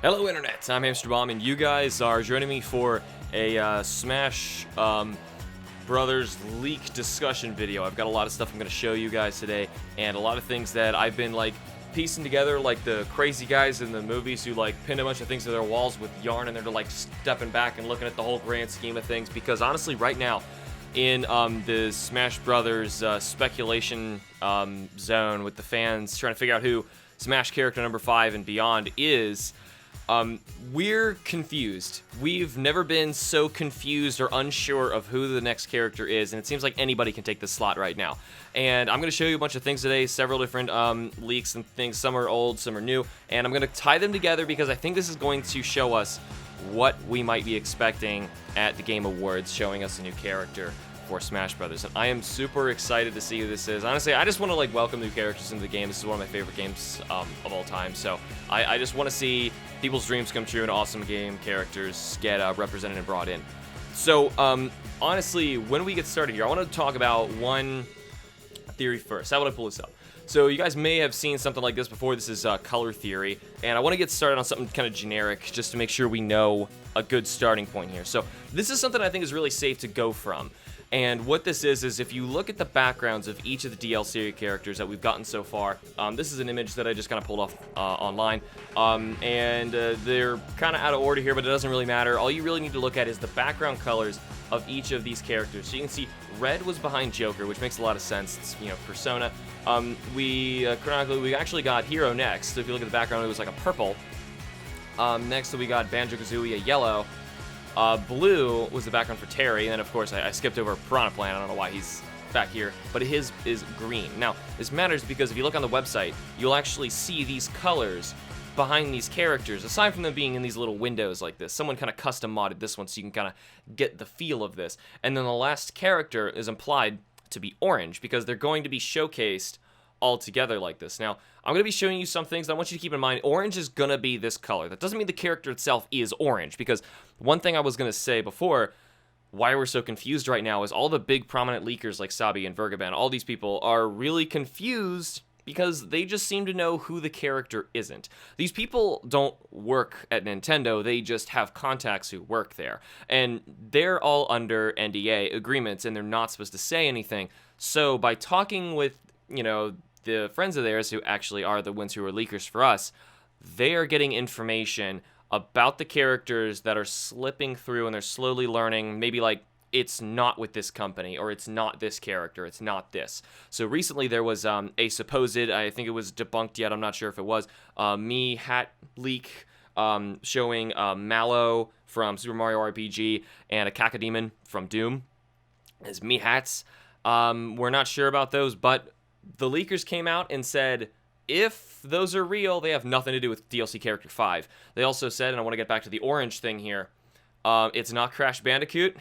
Hello Internet, I'm HamsterBomb, and you guys are joining me for a Smash Brothers leak discussion video. I've got a lot of stuff I'm going to show you guys today, and a lot of things that I've been piecing together, like the crazy guys in the movies who pin a bunch of things to their walls with yarn, and they're stepping back and looking at the whole grand scheme of things. Because honestly, right now in the Smash Brothers speculation zone with the fans trying to figure out who Smash character number 5 and beyond is, we're confused. We've never been so confused or unsure of who the next character is, and it seems like anybody can take this slot right now. And I'm going to show you a bunch of things today, several different leaks and things. Some are old, some are new, and I'm going to tie them together because I think this is going to show us what we might be expecting at the Game Awards, showing us a new character for Smash Brothers. And I am super excited to see who this is. Honestly, I just want to welcome new characters into the game. This is one of my favorite games of all time, so I just want to see people's dreams come true and awesome game characters get represented and brought in. So honestly, when we get started here, I want to talk about one theory first. How would I pull this up? So you guys may have seen something like this before. This is color theory, and I want to get started on something kind of generic just to make sure we know a good starting point here. So this is something I think is really safe to go from. And what this is if you look at the backgrounds of each of the DLC characters that we've gotten so far, this is an image that I just kind of pulled off online, and they're kind of out of order here, but it doesn't really matter. All you really need to look at is the background colors of each of these characters. So you can see red was behind Joker, which makes a lot of sense. It's, Persona. Chronically, we actually got Hero next. So if you look at the background, it was like a purple. Next, we got Banjo-Kazooie, a yellow. Blue was the background for Terry, and then of course I skipped over Piranha Plant. I don't know why he's back here, but his is green. Now, this matters because if you look on the website, you'll actually see these colors behind these characters, aside from them being in these little windows like this. Someone kind of custom modded this one so you can kind of get the feel of this. And then the last character is implied to be orange because they're going to be showcased all together like this. Now, I'm going to be showing you some things that I want you to keep in mind. Orange is going to be this color. That doesn't mean the character itself is orange, because one thing I was going to say before, why we're so confused right now, is all the big prominent leakers like Sabi and Vergaban, all these people are really confused because they just seem to know who the character isn't. These people don't work at Nintendo, they just have contacts who work there. And they're all under NDA agreements, and they're not supposed to say anything. So by talking with, the friends of theirs who actually are the ones who are leakers for us, they are getting information about the characters that are slipping through, and they're slowly learning, maybe it's not with this company, or it's not this character, it's not this. So recently there was a supposed, I think it was debunked yet, I'm not sure if it was, Me Hat leak showing Mallow from Super Mario RPG and a Cacodemon from Doom as Me Hats. We're not sure about those, but the leakers came out and said if those are real, they have nothing to do with DLC Character 5. They also said, and I want to get back to the orange thing here, it's not Crash Bandicoot,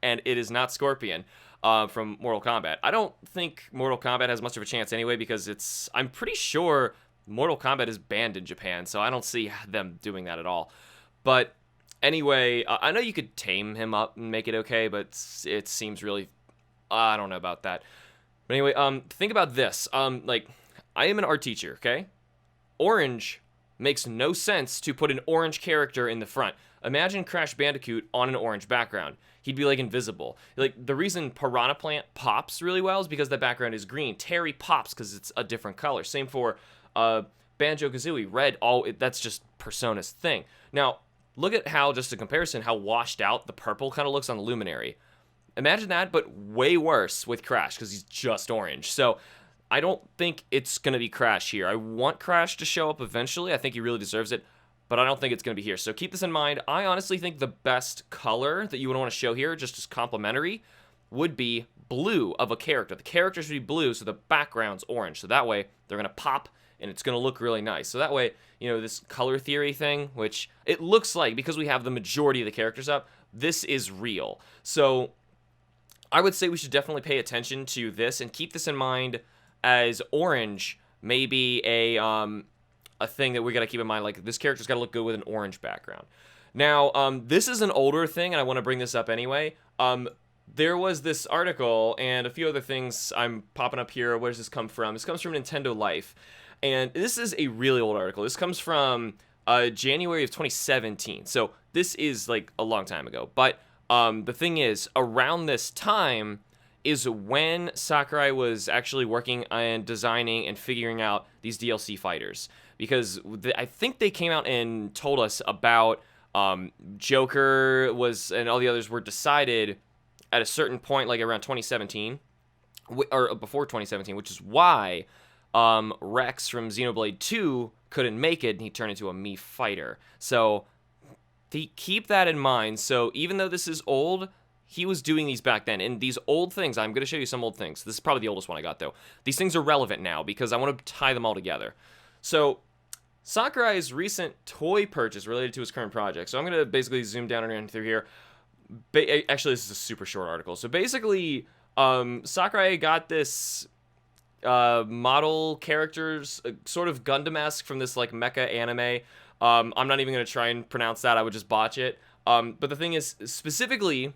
and it is not Scorpion from Mortal Kombat. I don't think Mortal Kombat has much of a chance anyway, because I'm pretty sure Mortal Kombat is banned in Japan, so I don't see them doing that at all. But anyway, I know you could tame him up and make it okay, but it seems really, I don't know about that. But anyway, think about this. I am an art teacher, okay? Orange makes no sense to put an orange character in the front. Imagine Crash Bandicoot on an orange background. He'd be invisible. The reason Piranha Plant pops really well is because the background is green. Terry pops because it's a different color. Same for Banjo-Kazooie, red. That's just Persona's thing. Now, look at how, just a comparison, how washed out the purple kind of looks on the Luminary. Imagine that, but way worse with Crash, because he's just orange. So I don't think it's going to be Crash here. I want Crash to show up eventually. I think he really deserves it, but I don't think it's going to be here. So keep this in mind. I honestly think the best color that you would want to show here, just as complimentary, would be blue of a character. The character should be blue, so the background's orange. So that way, they're going to pop, and it's going to look really nice. So that way, this color theory thing, which it looks like, because we have the majority of the characters up, this is real. So I would say we should definitely pay attention to this and keep this in mind, as orange may be a thing that we got to keep in mind. This character's got to look good with an orange background. Now, this is an older thing, and I want to bring this up anyway. There was this article and a few other things I'm popping up here. Where does this come from? This comes from Nintendo Life, and this is a really old article. This comes from January of 2017. So this is like a long time ago. But the thing is, around this time is when Sakurai was actually working and designing and figuring out these DLC fighters. Because I think they came out and told us about Joker and all the others were decided at a certain point, like around 2017, or before 2017, which is why Rex from Xenoblade 2 couldn't make it, and he turned into a Mii fighter. So keep that in mind. So even though this is old, he was doing these back then. And these old things, I'm going to show you some old things. This is probably the oldest one I got, though. These things are relevant now because I want to tie them all together. So Sakurai's recent toy purchase related to his current project. So I'm going to basically zoom down and through here. Actually, this is a super short article. So basically, Sakurai got this model characters, sort of Gundam-esque from this like mecha anime. I'm not even going to try and pronounce that. I would just botch it. But the thing is, specifically,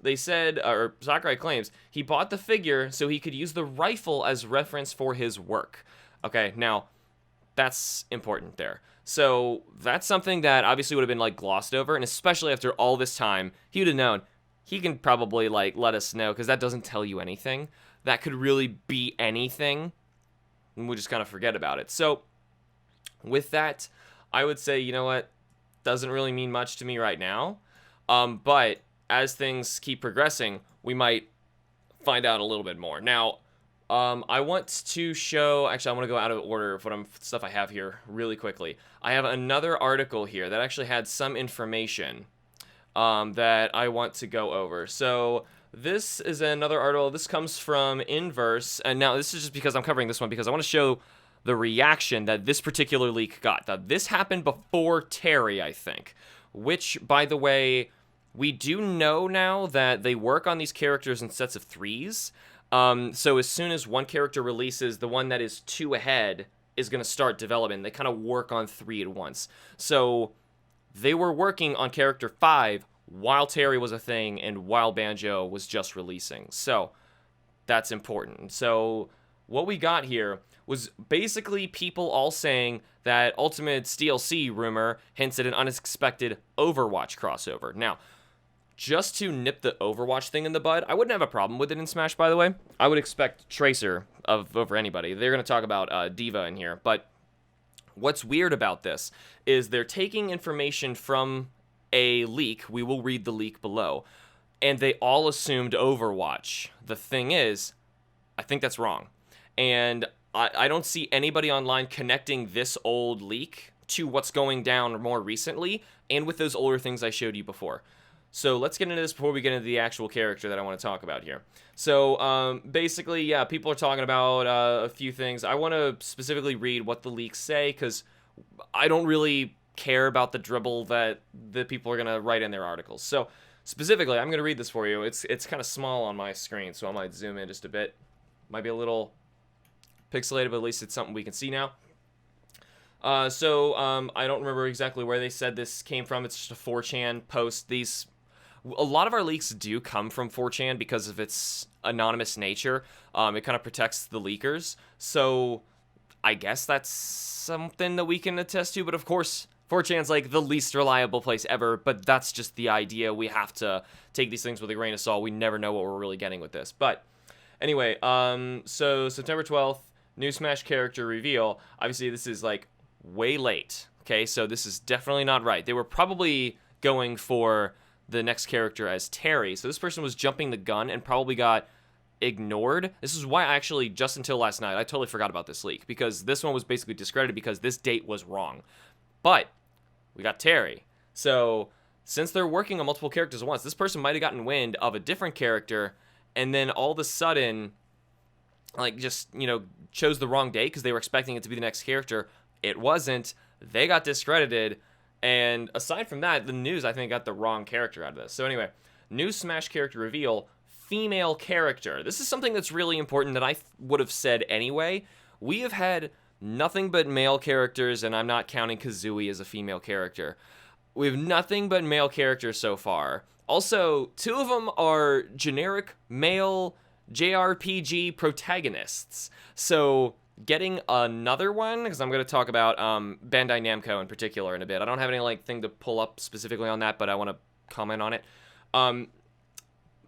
they said, or Sakurai claims, he bought the figure so he could use the rifle as reference for his work. Okay, now, that's important there. So that's something that obviously would have been like glossed over, and especially after all this time, he would have known. He can probably like let us know, because that doesn't tell you anything. That could really be anything, and we'll just kind of forget about it. So with that, I would say, you know what, doesn't really mean much to me right now. But as things keep progressing, we might find out a little bit more. Now, I want to show, actually, I want to go out of order of stuff I have here really quickly. I have another article here that actually had some information that I want to go over. So this is another article. This comes from Inverse, and now this is just because I'm covering this one because I want to show the reaction that this particular leak got. Now, this happened before Terry, I think, which, by the way, we do know now that they work on these characters in sets of 3s. So as soon as one character releases, the one that is 2 ahead is going to start development. They kind of work on 3 at once. So they were working on character 5 while Terry was a thing and while Banjo was just releasing. So that's important. So what we got here was basically people all saying that Ultimate's DLC rumor hints at an unexpected Overwatch crossover. Now, just to nip the Overwatch thing in the bud, I wouldn't have a problem with it in Smash, by the way. I would expect Tracer over anybody. They're going to talk about Diva in here. But what's weird about this is they're taking information from a leak. We will read the leak below. And they all assumed Overwatch. The thing is, I think that's wrong. And I don't see anybody online connecting this old leak to what's going down more recently and with those older things I showed you before. So let's get into this before we get into the actual character that I want to talk about here. So basically, yeah, people are talking about a few things. I want to specifically read what the leaks say because I don't really care about the dribble that the people are going to write in their articles. So specifically, I'm going to read this for you. It's kind of small on my screen, so I might zoom in just a bit. Might be a little pixelated, but at least it's something we can see now. I don't remember exactly where they said this came from. It's just a 4chan post. A lot of our leaks do come from 4chan because of its anonymous nature. It kind of protects the leakers. So I guess that's something that we can attest to. But of course, 4chan's like the least reliable place ever. But that's just the idea. We have to take these things with a grain of salt. We never know what we're really getting with this. But anyway, so September 12th, new Smash character reveal. Obviously, this is like way late. Okay, so this is definitely not right. They were probably going for the next character as Terry. So this person was jumping the gun and probably got ignored. This is why I actually, just until last night, I totally forgot about this leak. Because this one was basically discredited because this date was wrong. But we got Terry. So since they're working on multiple characters at once, this person might have gotten wind of a different character and then all of a sudden, like, just, chose the wrong date because they were expecting it to be the next character. It wasn't. They got discredited. And aside from that, the news, I think, got the wrong character out of this. So anyway, new Smash character reveal, female character. This is something that's really important that I would have said anyway. We have had nothing but male characters, and I'm not counting Kazooie as a female character. We have nothing but male characters so far. Also, 2 of them are generic male JRPG protagonists. So getting another one, because I'm going to talk about Bandai Namco in particular in a bit. I don't have any like thing to pull up specifically on that, but I want to comment on it.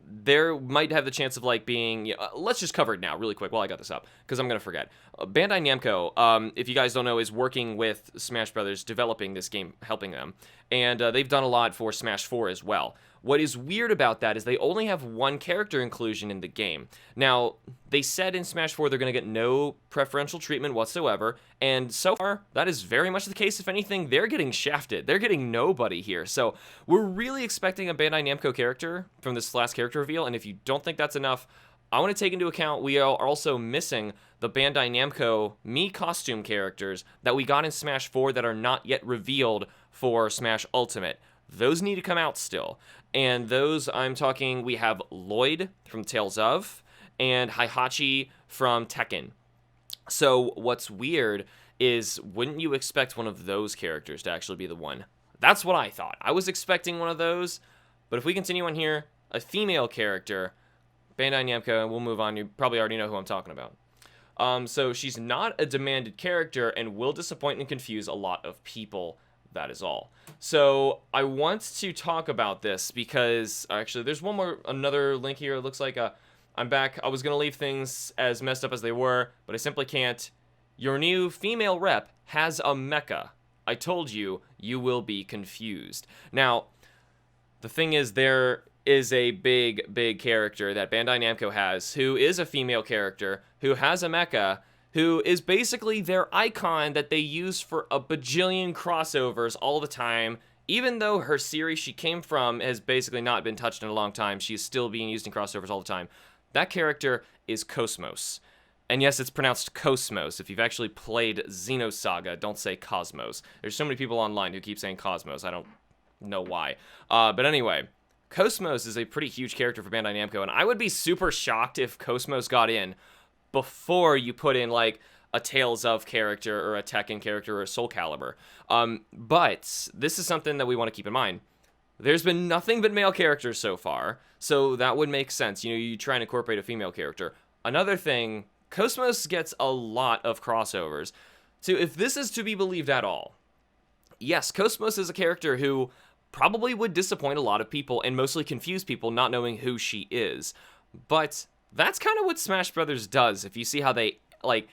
There might have the chance of like being, let's just cover it now really quick while I got this up, because I'm going to forget. Bandai Namco, if you guys don't know, is working with Smash Brothers, developing this game, helping them, and they've done a lot for Smash 4 as well. What is weird about that is they only have one character inclusion in the game. Now, they said in Smash 4 they're going to get no preferential treatment whatsoever, and so far, that is very much the case. If anything, they're getting shafted. They're getting nobody here. So, we're really expecting a Bandai Namco character from this last character reveal, and if you don't think that's enough, I want to take into account we are also missing the Bandai Namco Mii costume characters that we got in Smash 4 that are not yet revealed for Smash Ultimate. Those need to come out still. And those, I'm talking, we have Lloyd from Tales of, and Heihachi from Tekken. So what's weird is, wouldn't you expect one of those characters to actually be the one? That's what I thought. I was expecting one of those, but if we continue on here, a female character, Bandai Namco, and we'll move on. You probably already know who I'm talking about. So she's not a demanded character and will disappoint and confuse a lot of people. That is all. So I want to talk about this because actually there's another link here. It looks like I'm back. I was going to leave things as messed up as they were, but I simply can't. Your new female rep has a mecha. I told you, you will be confused. Now, the thing is, there is a big character that Bandai Namco has who is a female character who has a mecha, who is basically their icon that they use for a bajillion crossovers all the time. Even though her series she came from has basically not been touched in a long time, she is still being used in crossovers all the time. That character is kos-mos. And yes, it's pronounced kos-mos. If you've actually played Xenosaga, don't say kos-mos. There's so many people online who keep saying kos-mos. I don't know why. But anyway, kos-mos is a pretty huge character for Bandai Namco, and I would be super shocked if kos-mos got in before you put in like a Tales of character or a Tekken character or a Soul Calibur. But this is something that we want to keep in mind. There's been nothing but male characters so far, so that would make sense. You know, you try and incorporate a female character. Another thing, kos-mos gets a lot of crossovers. So if this is to be believed at all, yes, kos-mos is a character who probably would disappoint a lot of people and mostly confuse people not knowing who she is. But that's kind of what Smash Brothers does. If you see how they like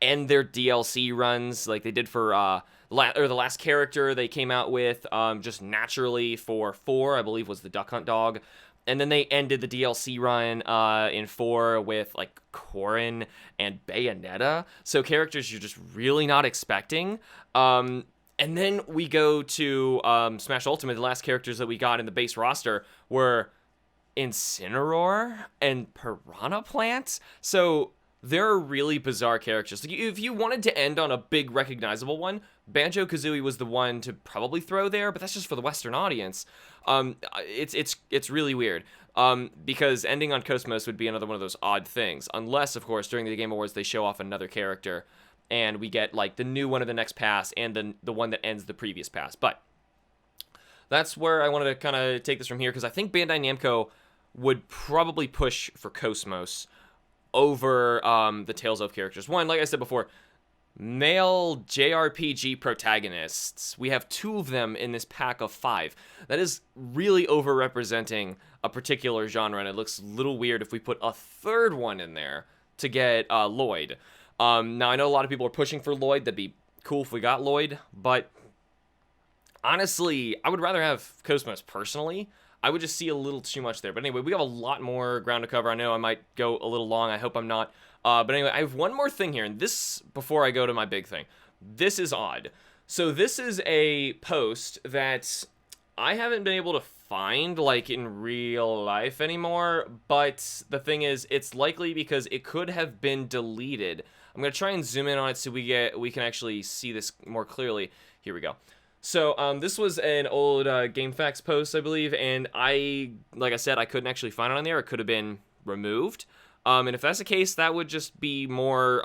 end their DLC runs, like they did for the last character they came out with, just naturally for 4, I believe was the Duck Hunt dog, and then they ended the DLC run in 4 with like Corrin and Bayonetta. So characters you're just really not expecting. And then we go to Smash Ultimate. The last characters that we got in the base roster were Incineroar and Piranha Plant. So there are really bizarre characters. If you wanted to end on a big recognizable one, Banjo-Kazooie was the one to probably throw there, but that's just for the Western audience. It's really weird. Because ending on kos-mos would be another one of those odd things. Unless, of course, during the Game Awards they show off another character and we get like the new one of the next pass and the one that ends the previous pass. But that's where I wanted to kind of take this from here, because I think Bandai Namco would probably push for kos-mos over the Tales of characters. One, like I said before, male JRPG protagonists. We have 2 of them in this pack of 5. That is really overrepresenting a particular genre, and it looks a little weird if we put a 3rd one in there to get Lloyd. Now, I know a lot of people are pushing for Lloyd. That'd be cool if we got Lloyd, but honestly, I would rather have kos-mos personally. I would just see a little too much there. But anyway, we have a lot more ground to cover. I know I might go a little long. I hope I'm not. But anyway, I have one more thing here. And this, before I go to my big thing, this is odd. So this is a post that I haven't been able to find, like, in real life anymore. But the thing is, it's likely because it could have been deleted. I'm going to try and zoom in on it so we can actually see this more clearly. Here we go. So, this was an old GameFAQs post, I believe, and like I said, I couldn't actually find it on there. It could have been removed. And if that's the case, that would just be more,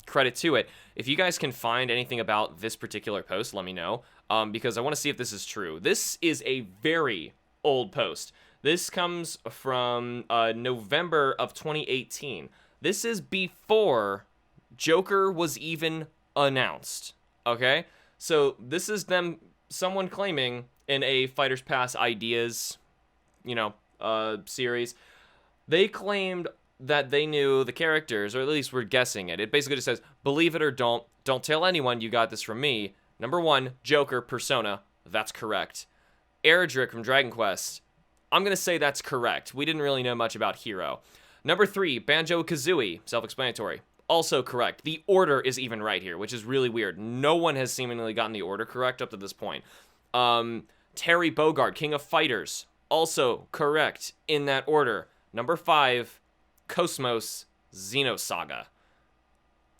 credit to it. If you guys can find anything about this particular post, let me know, because I want to see if this is true. This is a very old post. This comes from November of 2018. This is before Joker was even announced, okay? So this is someone claiming in a Fighters Pass Ideas, series, they claimed that they knew the characters, or at least were guessing it. It basically just says, believe it or don't tell anyone you got this from me. Number 1, Joker, Persona. That's correct. Erdrick from Dragon Quest. I'm going to say that's correct. We didn't really know much about Hero. Number 3, Banjo-Kazooie. Self-explanatory. Also correct. The order is even right here, which is really weird. No one has seemingly gotten the order correct up to this point. Terry Bogard, King of Fighters. Also correct in that order. Number 5, kos-mos, Xenosaga.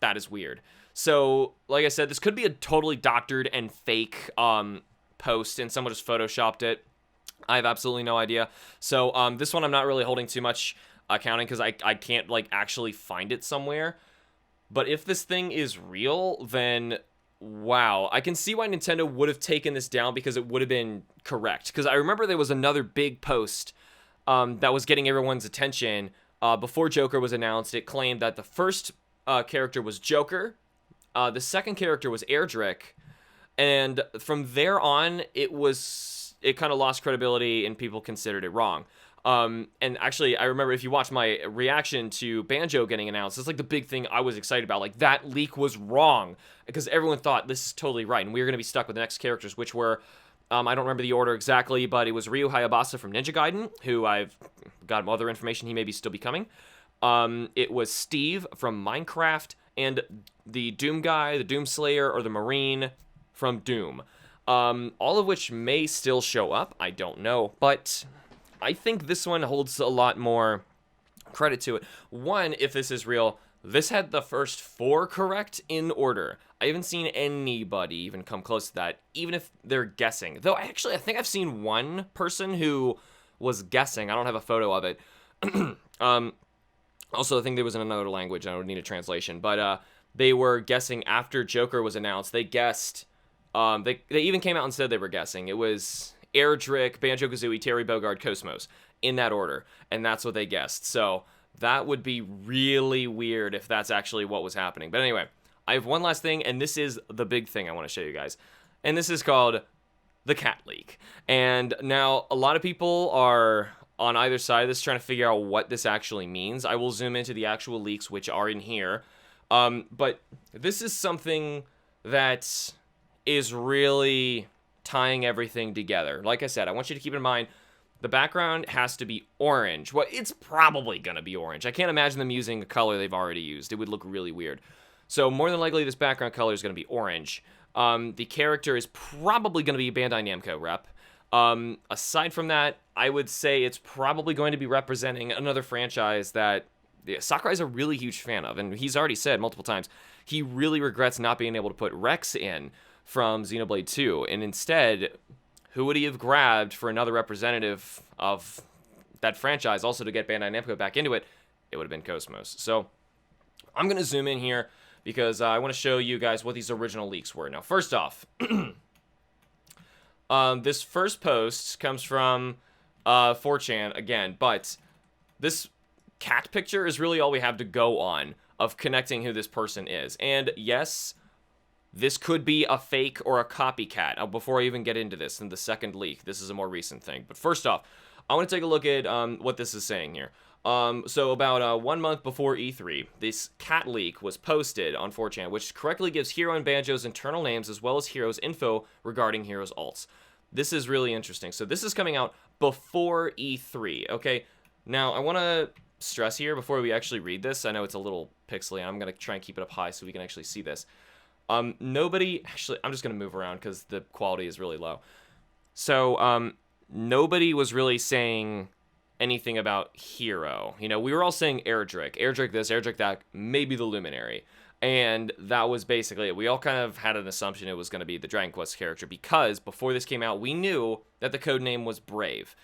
That is weird. So, like I said, this could be a totally doctored and fake post, and someone just photoshopped it. I have absolutely no idea. So, this one I'm not really holding too much accounting because I can't, actually find it somewhere. But if this thing is real, then wow. I can see why Nintendo would have taken this down because it would have been correct. Because I remember there was another big post that was getting everyone's attention before Joker was announced. It claimed that the first character was Joker, the second character was Erdrick, and from there on, it kind of lost credibility and people considered it wrong. And actually, I remember if you watch my reaction to Banjo getting announced, it's the big thing I was excited about. That leak was wrong because everyone thought this is totally right, and we were going to be stuck with the next characters, which were, I don't remember the order exactly, but it was Ryu Hayabusa from Ninja Gaiden, who I've got other information he may be still becoming. It was Steve from Minecraft, and the Doom guy, the Doom Slayer, or the Marine from Doom. All of which may still show up. I don't know, but I think this one holds a lot more credit to it. One, if this is real, this had the first 4 correct in order. I haven't seen anybody even come close to that, even if they're guessing. Though, I think I've seen one person who was guessing. I don't have a photo of it. Also, I think there was in another language. I would need a translation. But they were guessing after Joker was announced. They guessed. They even came out and said they were guessing. It was Erdrick, Banjo-Kazooie, Terry Bogard, kos-mos, in that order. And that's what they guessed. So that would be really weird if that's actually what was happening. But anyway, I have one last thing, and this is the big thing I want to show you guys. And this is called the cat leak. And now, a lot of people are on either side of this trying to figure out what this actually means. I will zoom into the actual leaks, which are in here. But this is something that is really tying everything together. Like I said, I want you to keep in mind, the background has to be orange. Well, it's probably going to be orange. I can't imagine them using a color they've already used. It would look really weird. So more than likely, this background color is going to be orange. The character is probably going to be a Bandai Namco rep. Aside from that, I would say it's probably going to be representing another franchise that Sakurai's a really huge fan of, and he's already said multiple times he really regrets not being able to put Rex in from Xenoblade 2, and instead, who would he have grabbed for another representative of that franchise, also to get Bandai Namco back into it? It would have been kos-mos. So I'm going to zoom in here because I want to show you guys what these original leaks were. Now, first off, this first post comes from 4chan again, but this cat picture is really all we have to go on of connecting who this person is. And yes, this could be a fake or a copycat. Before I even get into this, in the second leak, this is a more recent thing. But first off, I want to take a look at what this is saying here. So about 1 month before E3, this cat leak was posted on 4chan, which correctly gives Hero and Banjo's internal names as well as Hero's info regarding Hero's alts. This is really interesting. So this is coming out before E3, okay? Now, I want to stress here before we actually read this. I know it's a little pixely, and I'm going to try and keep it up high so we can actually see this. Nobody, actually, I'm just going to move around because the quality is really low. So, nobody was really saying anything about Hero. You know, we were all saying Erdrick this, Erdrick that, maybe the Luminary. And that was basically it. We all kind of had an assumption it was going to be the Dragon Quest character because before this came out, we knew that the codename was Brave.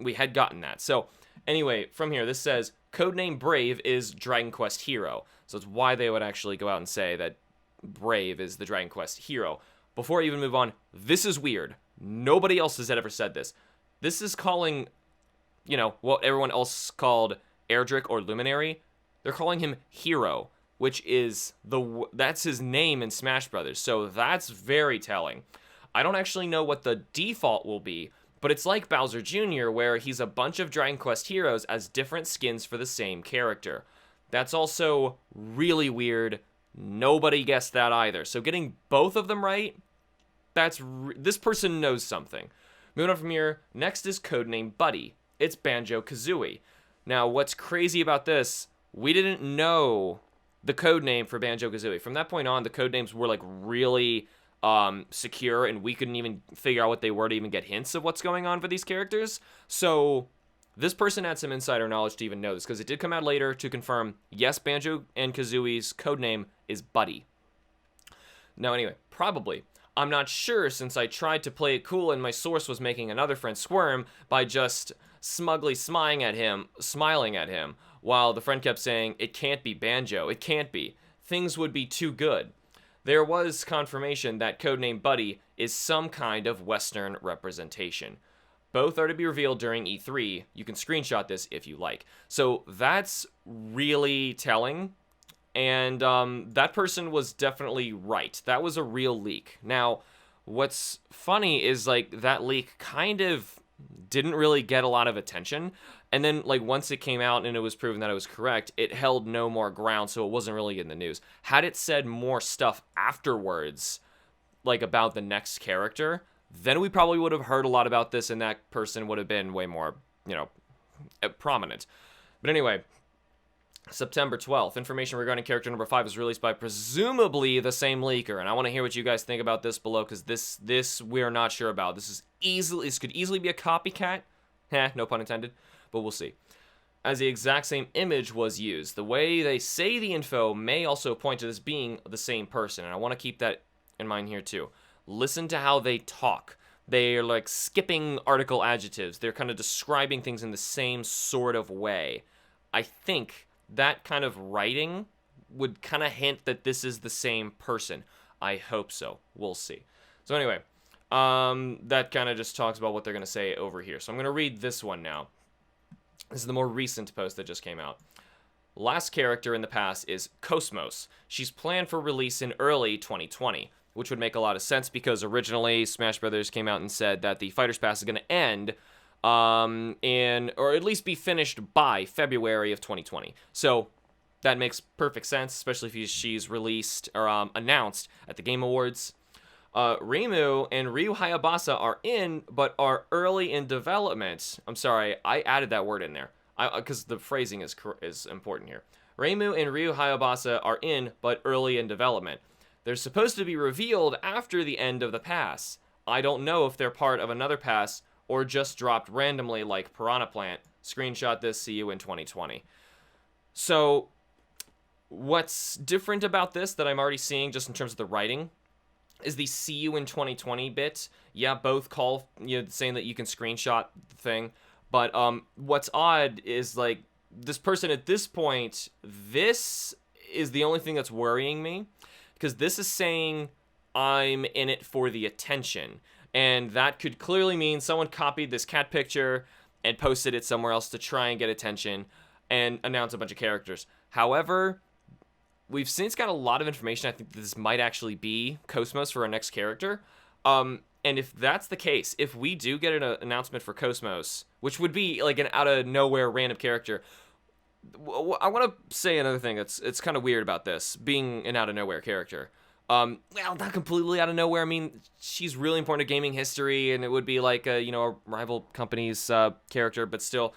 We had gotten that. So, anyway, from here, this says, codename Brave is Dragon Quest Hero. So it's why they would actually go out and say that Brave is the Dragon Quest Hero. Before I even move on, this is weird. Nobody else has ever said this. This is calling, you know, what everyone else called Erdrick or Luminary. they're calling him Hero, which is that's his name in Smash Brothers. So that's very telling. I don't actually know what the default will be, but it's like Bowser Jr., where he's a bunch of Dragon Quest heroes as different skins for the same character. That's also really weird. Nobody guessed that either. So getting both of them right, this person knows something. Moving on from here, next is codename Buddy. It's Banjo-Kazooie. Now, what's crazy about this, we didn't know the codename for Banjo-Kazooie. From that point on, the codenames were like really secure, and we couldn't even figure out what they were to even get hints of what's going on for these characters. So this person had some insider knowledge to even know this, because it did come out later to confirm, yes, Banjo and Kazooie's codename is Buddy. Now, anyway, probably. I'm not sure, since I tried to play it cool and my source was making another friend squirm by just smugly smiling at him, while the friend kept saying, it can't be Banjo, it can't be. Things would be too good. There was confirmation that codename Buddy is some kind of Western representation. Both are to be revealed during E3. You can screenshot this if you like. So that's really telling. And that person was definitely right. That was a real leak. Now, what's funny is, like, that leak kind of didn't really get a lot of attention. And then, like, once it came out and it was proven that it was correct, it held no more ground, so it wasn't really in the news. Had it said more stuff afterwards, like, about the next character, then we probably would have heard a lot about this, and that person would have been way more, prominent. But anyway, September 12th, information regarding character number 5 was released by presumably the same leaker, and I want to hear what you guys think about this below, because this we're not sure about. This could easily be a copycat. No pun intended, but we'll see. As the exact same image was used, the way they say the info may also point to this being the same person, and I want to keep that in mind here too. Listen to how they talk. They're like skipping article adjectives. They're kind of describing things in the same sort of way. I think that kind of writing would kind of hint that this is the same person. I hope so. We'll see. So anyway, that kind of just talks about what they're going to say over here. So I'm going to read this one now. This is the more recent post that just came out. Last character in the past is Kos-mos. She's planned for release in early 2020, which would make a lot of sense because originally Smash Brothers came out and said that the Fighter's Pass is going to end or at least be finished by February of 2020. So that makes perfect sense, especially if she's released or announced at the Game Awards. Ryu and Ryu Hayabusa are in, but are early in development. I'm sorry, I added that word in there because the phrasing is important here. Ryu and Ryu Hayabusa are in, but early in development. They're supposed to be revealed after the end of the pass. I don't know if they're part of another pass or just dropped randomly like Piranha Plant. Screenshot this, see you in 2020. So, what's different about this that I'm already seeing just in terms of the writing is the see you in 2020 bit. Yeah, both call, saying that you can screenshot the thing. But what's odd is, like, this person at this point, this is the only thing that's worrying me. Because this is saying I'm in it for the attention. And that could clearly mean someone copied this cat picture and posted it somewhere else to try and get attention and announce a bunch of characters. However, we've since got a lot of information. I think this might actually be kos-mos for our next character. And if that's the case, if we do get an announcement for kos-mos, which would be like an out-of-nowhere random character, I want to say another thing it's kind of weird about this, being an out-of-nowhere character. Well, not completely out of nowhere. I mean, she's really important to gaming history, and it would be like a rival company's character, but still.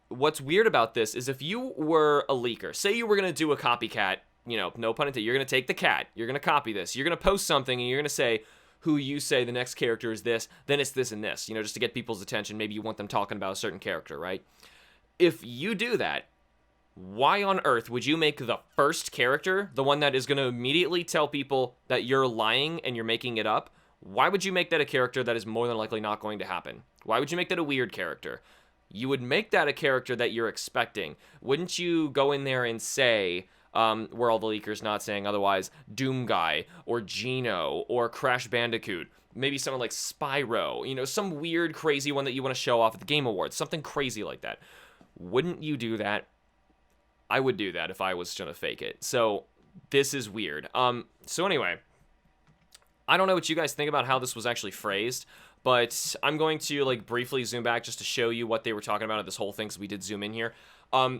What's weird about this is if you were a leaker, say you were going to do a copycat, no pun intended, you're going to take the cat, you're going to copy this, you're going to post something, and you're going to say who you say the next character is this, then it's this and this, just to get people's attention. Maybe you want them talking about a certain character, right? If you do that, why on earth would you make the first character the one that is going to immediately tell people that you're lying and you're making it up? Why would you make that a character that is more than likely not going to happen? Why would you make that a weird character? You would make that a character that you're expecting. Wouldn't you go in there and say, were all the leakers not saying otherwise, Doom Guy, or Geno, or Crash Bandicoot, maybe someone like Spyro, some weird, crazy one that you want to show off at the Game Awards, something crazy like that. Wouldn't you do that? I would do that if I was gonna fake it. So this is weird. So anyway, I don't know what you guys think about how this was actually phrased, but I'm going to like briefly zoom back just to show you what they were talking about at this whole thing, because we did zoom in here.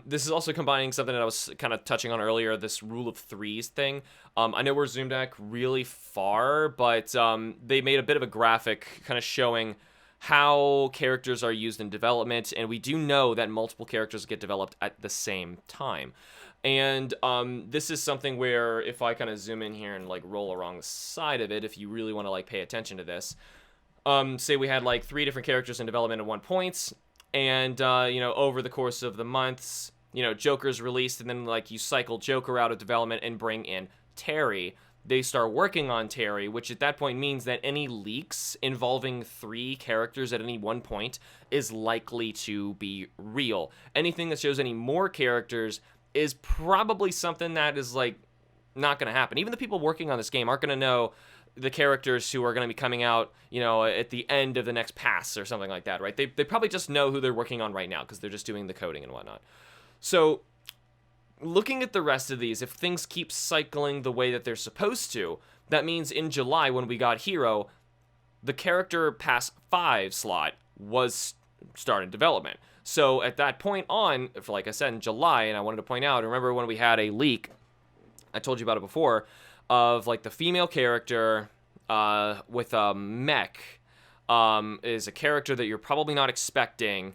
This is also combining something that I was kind of touching on earlier, this rule of threes thing. I know we're zoomed back really far, but they made a bit of a graphic kind of showing how characters are used in development, and we do know that multiple characters get developed at the same time. And this is something where if I kind of zoom in here and like roll along the side of it, if you really want to like pay attention to this, say we had like 3 different characters in development at one point, and you know, over the course of the months, you know, Joker's released, and then like you cycle Joker out of development and bring in Terry. They start working on Terry, which at that point means that any leaks involving 3 characters at any one point is likely to be real. Anything that shows any more characters is probably something that is like not going to happen. Even the people working on this game aren't going to know the characters who are going to be coming out, you know, at the end of the next pass or something like that, right? They probably just know who they're working on right now because they're just doing the coding and whatnot. So looking at the rest of these, if things keep cycling the way that they're supposed to, that means in July when we got Hero, the character pass 5 slot was started development. So at that point on, for like I said, in July, and I wanted to point out, remember when we had a leak, I told you about it before, of like the female character with a mech is a character that you're probably not expecting.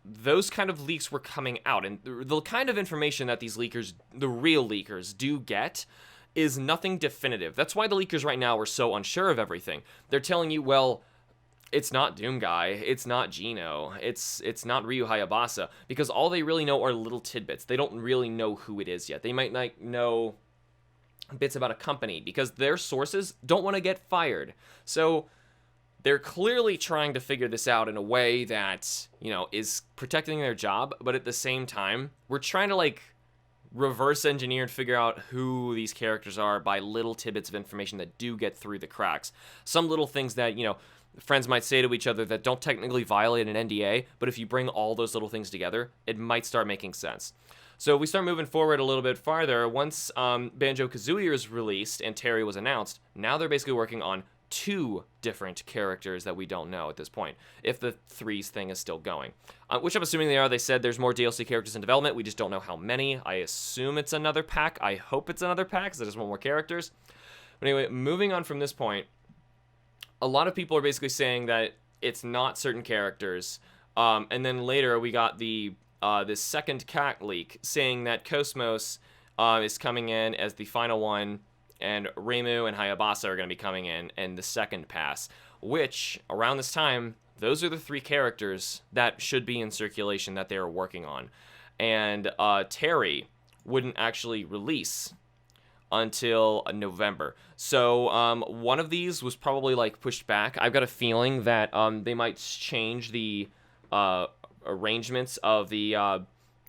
Those kind of leaks were coming out, and the kind of information that these leakers, the real leakers, do get is nothing definitive. That's why the leakers right now are so unsure of everything. They're telling you, well, it's not Doomguy, it's not Gino, it's not Ryu Hayabusa, because all they really know are little tidbits. They don't really know who it is yet. They might not know bits about a company because their sources don't want to get fired. So they're clearly trying to figure this out in a way that, you know, is protecting their job, but at the same time, we're trying to like reverse engineer and figure out who these characters are by little tidbits of information that do get through the cracks. Some little things that, you know, friends might say to each other that don't technically violate an NDA, but if you bring all those little things together, it might start making sense. So we start moving forward a little bit farther. Once Banjo-Kazooie is released and Terry was announced, now they're basically working on 2 different characters that we don't know at this point, if the threes thing is still going. Which I'm assuming they are. They said there's more DLC characters in development. We just don't know how many. I assume it's another pack. I hope it's another pack, because I just want more characters. But anyway, moving on from this point, a lot of people are basically saying that it's not certain characters. And then later we got the this second cat leak saying that Kos-mos is coming in as the final one, and Reimu and Hayabusa are going to be coming in the second pass, which around this time, those are the 3 characters that should be in circulation that they are working on. And Terry wouldn't actually release until November. So one of these was probably like pushed back. I've got a feeling that they might change the arrangements of the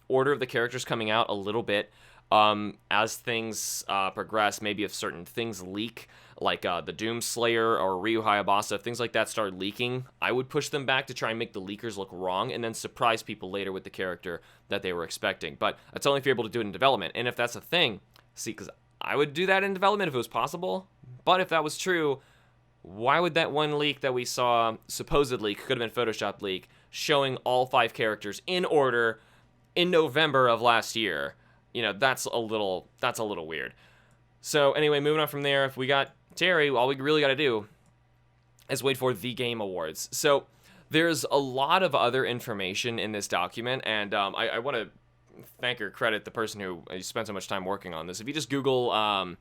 order of the characters coming out a little bit as things progress. Maybe if certain things leak, like the Doomslayer or Ryu Hayabusa, if things like that start leaking, I would push them back to try and make the leakers look wrong and then surprise people later with the character that they were expecting. But that's only if you're able to do it in development. And if that's a thing, see, because I would do that in development if it was possible. But if that was true, why would that one leak that we saw, supposedly could have been Photoshopped leak, showing all 5 characters in order in November of last year? You know, that's a little weird. So anyway, moving on from there, if we got Terry, all we really got to do is wait for the Game Awards. So there's a lot of other information in this document, and I want to thank or credit the person who spent so much time working on this. If you just Google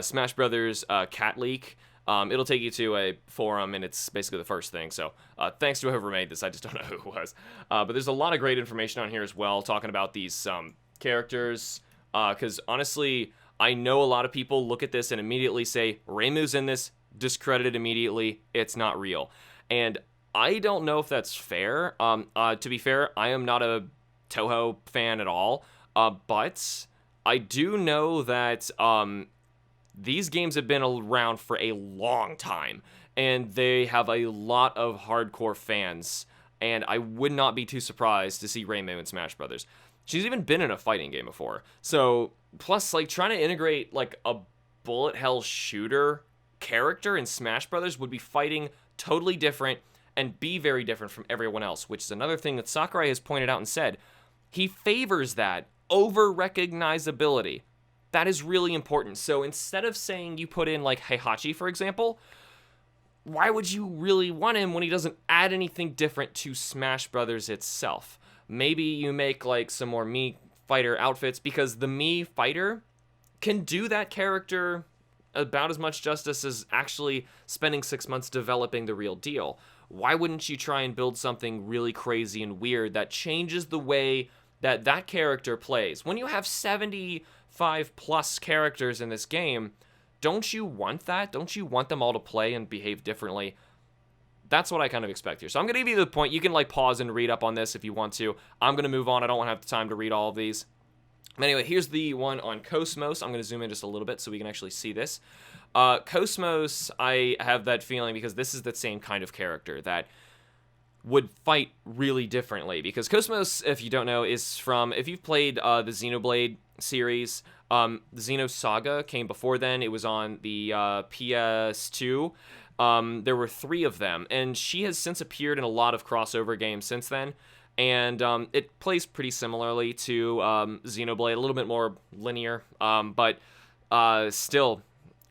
Smash Brothers cat leak, it'll take you to a forum, and it's basically the first thing. So thanks to whoever made this. I just don't know who it was. But there's a lot of great information on here as well, talking about these characters. Because honestly, I know a lot of people look at this and immediately say, Reimu's in this, discredited immediately, it's not real. And I don't know if that's fair. To be fair, I am not a Toho fan at all. But I do know that these games have been around for a long time, and they have a lot of hardcore fans, and I would not be too surprised to see Reimu in Smash Brothers. She's even been in a fighting game before. So, plus, like, trying to integrate, like, a bullet hell shooter character in Smash Brothers would be fighting totally different and be very different from everyone else, which is another thing that Sakurai has pointed out and said. He favors that over recognizability. That is really important. So instead of saying you put in, like, Heihachi, for example, why would you really want him when he doesn't add anything different to Smash Brothers itself? Maybe you make, like, some more Mii fighter outfits, because the Mii fighter can do that character about as much justice as actually spending 6 months developing the real deal. Why wouldn't you try and build something really crazy and weird that changes the way that that character plays? When you have 75 plus characters in this game, don't you want that? Don't you want them all to play and behave differently? That's what I kind of expect here. So I'm going to give you the point. You can, like, pause and read up on this if you want to. I'm going to move on. I don't have the time to read all of these. But anyway, here's the one on kos-mos. I'm going to zoom in just a little bit so we can actually see this. kos-mos, I have that feeling because this is the same kind of character that would fight really differently. Because kos-mos, if you don't know, is from, if you've played the Xenoblade series, the Xeno Saga came before then. It was on the PS2. There were 3 of them, and she has since appeared in a lot of crossover games since then. And it plays pretty similarly to Xenoblade, a little bit more linear, but still,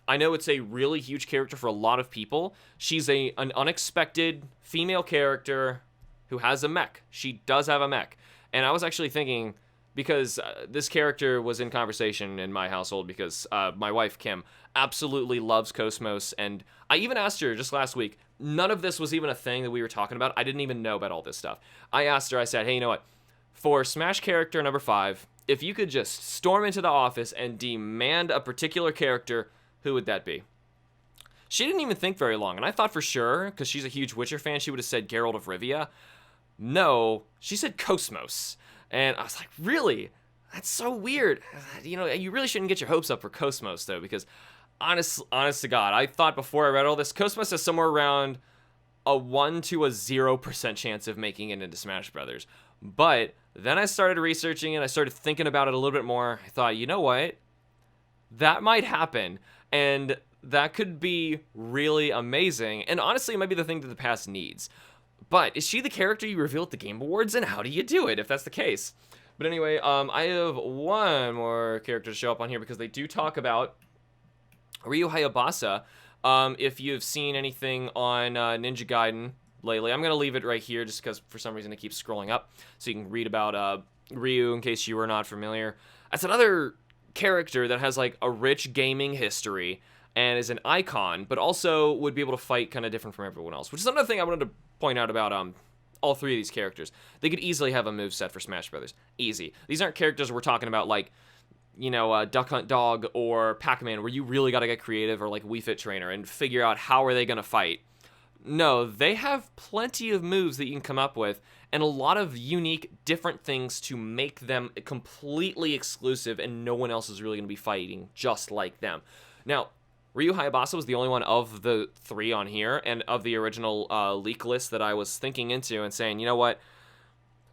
I know it's a really huge character for a lot of people. She's an unexpected female character who has a mech. She does have a mech. And I was actually thinking, because this character was in conversation in my household, because my wife, Kim, absolutely loves kos-mos, and I even asked her just last week. None of this was even a thing that we were talking about. I didn't even know about all this stuff. I asked her, I said, hey, you know what? For Smash character number 5, if you could just storm into the office and demand a particular character, who would that be? She didn't even think very long, and I thought for sure, because she's a huge Witcher fan, she would have said Geralt of Rivia. No, she said kos-mos. And I was like, really? That's so weird. You know, you really shouldn't get your hopes up for kos-mos, though, because honest to God, I thought before I read all this, kos-mos has somewhere around a 1 to a 0% chance of making it into Smash Brothers. But then I started researching it, I started thinking about it a little bit more. I thought, you know what? That might happen, and that could be really amazing. And honestly, it might be the thing that the past needs. But is she the character you reveal at the Game Awards, and how do you do it if that's the case? But anyway, I have one more character to show up on here, because they do talk about Ryu Hayabusa. If you've seen anything on Ninja Gaiden lately, I'm going to leave it right here just because for some reason it keeps scrolling up, so you can read about Ryu in case you were not familiar. That's another character that has, like, a rich gaming history and is an icon, but also would be able to fight kind of different from everyone else, which is another thing I wanted to point out about all 3 of these characters. They could easily have a moveset for Smash Brothers. Easy. These aren't characters we're talking about, like, you know, Duck Hunt Dog or Pac-Man, where you really got to get creative, or like Wii Fit Trainer, and figure out how are they going to fight. No, they have plenty of moves that you can come up with, and a lot of unique, different things to make them completely exclusive, and no one else is really going to be fighting just like them. Now, Ryu Hayabusa was the only one of the 3 on here, and of the original leak list that I was thinking into and saying, you know what?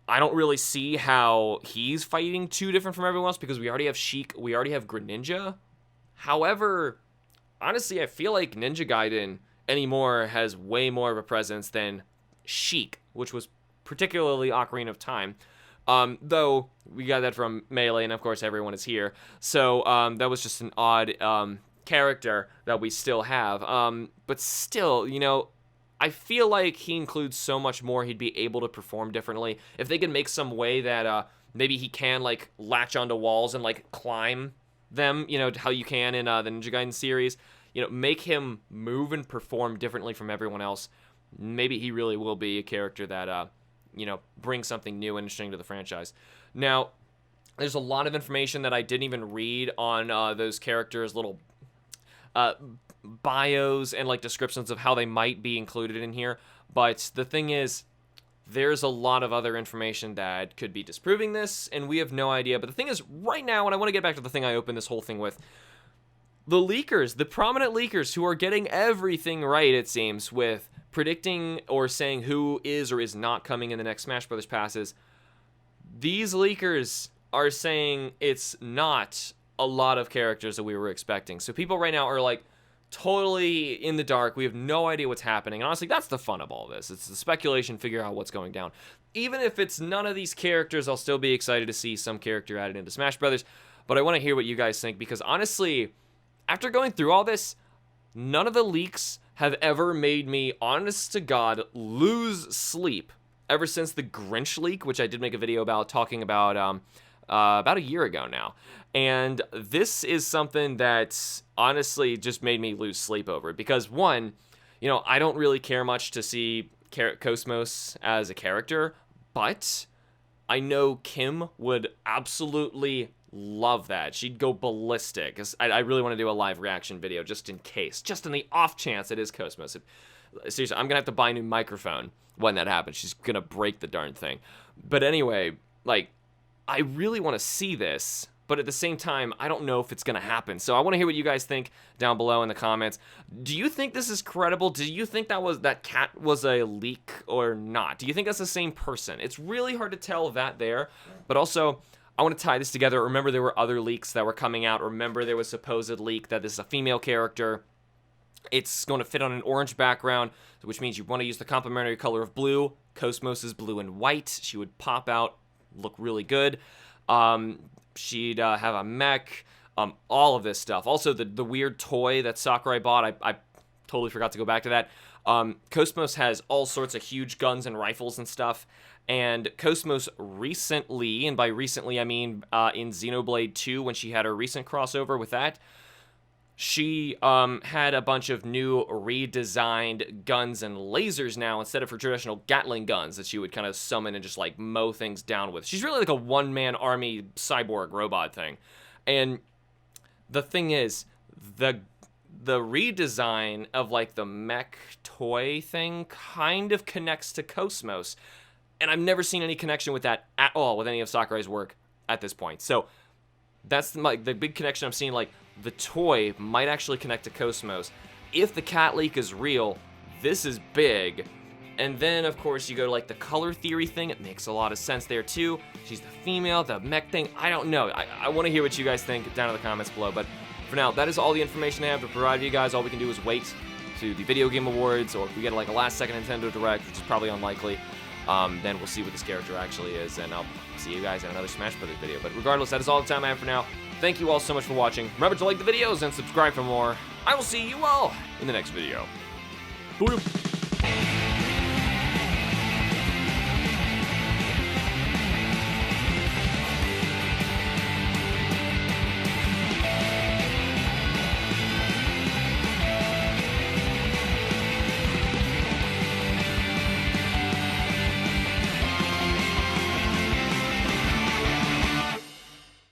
I don't really see how he's fighting too different from everyone else, because we already have Sheik, we already have Greninja. However, honestly, I feel like Ninja Gaiden anymore has way more of a presence than Sheik, which was particularly Ocarina of Time. Though we got that from Melee, and of course everyone is here. So that was just an odd character that we still have. But still, you know, I feel like he includes so much more. He'd be able to perform differently. If they could make some way that maybe he can, like, latch onto walls and, like, climb them, you know, how you can in the Ninja Gaiden series, you know, make him move and perform differently from everyone else. Maybe he really will be a character that, you know, brings something new and interesting to the franchise. Now, there's a lot of information that I didn't even read on those characters' little bios and, like, descriptions of how they might be included in here. But the thing is, there's a lot of other information that could be disproving this, and we have no idea. But the thing is, right now, and I want to get back to the thing I opened this whole thing with, the leakers, the prominent leakers who are getting everything right, it seems, with predicting or saying who is or is not coming in the next Smash Brothers passes, these leakers are saying it's not a lot of characters that we were expecting. So people right now are like totally in the dark. We have no idea what's happening. And honestly, that's the fun of all this. It's the speculation, figure out what's going down. Even if it's none of these characters, I'll still be excited to see some character added into Smash Brothers. But I want to hear what you guys think, because honestly, after going through all this, none of the leaks have ever made me, honest to God, lose sleep ever since the Grinch leak, which I did make a video about, talking about a year ago now. And this is something that honestly just made me lose sleep over it, because one, you know, I don't really care much to see Kos-mos as a character, but I know Kim would absolutely love that. She'd go ballistic. I really want to do a live reaction video just in case, just in the off chance it is Kos-mos. Seriously, I'm gonna have to buy a new microphone when that happens. She's gonna break the darn thing. But anyway, like, I really want to see this, but at the same time, I don't know if it's gonna happen. So I want to hear what you guys think down below in the comments. Do you think this is credible? Do you think that cat was a leak or not? Do you think that's the same person? It's really hard to tell that there, but also I want to tie this together. Remember, there were other leaks that were coming out. Remember, there was a supposed leak that this is a female character. It's going to fit on an orange background, which means you want to use the complementary color of blue. Kos-mos is blue and white. She would pop out, look really good. She'd have a mech, all of this stuff. Also, the weird toy that Sakurai bought, I totally forgot to go back to that. Kos-mos has all sorts of huge guns and rifles and stuff. And Kos-mos recently, and by recently I mean in Xenoblade 2, when she had her recent crossover with that, she had a bunch of new redesigned guns and lasers now, instead of her traditional Gatling guns that she would kind of summon and just like mow things down with. She's really like a one-man army cyborg robot thing. And the thing is, the redesign of like the mech toy thing kind of connects to Kos-mos. And I've never seen any connection with that at all with any of Sakurai's work at this point. So that's the big connection I'm seeing. Like, the toy might actually connect to Kos-mos. If the cat leak is real, this is big. And then, of course, you go to like the color theory thing. It makes a lot of sense there too. She's the female, the mech thing. I don't know. I want to hear what you guys think down in the comments below. But for now, that is all the information I have to provide you guys. All we can do is wait to the Video Game Awards, or if we get like a last-second Nintendo Direct, which is probably unlikely, then we'll see what this character actually is, and I'll see you guys in another Smash Brothers video. But regardless, that is all the time I have for now. Thank you all so much for watching. Remember to like the videos and subscribe for more. I will see you all in the next video. Booyah.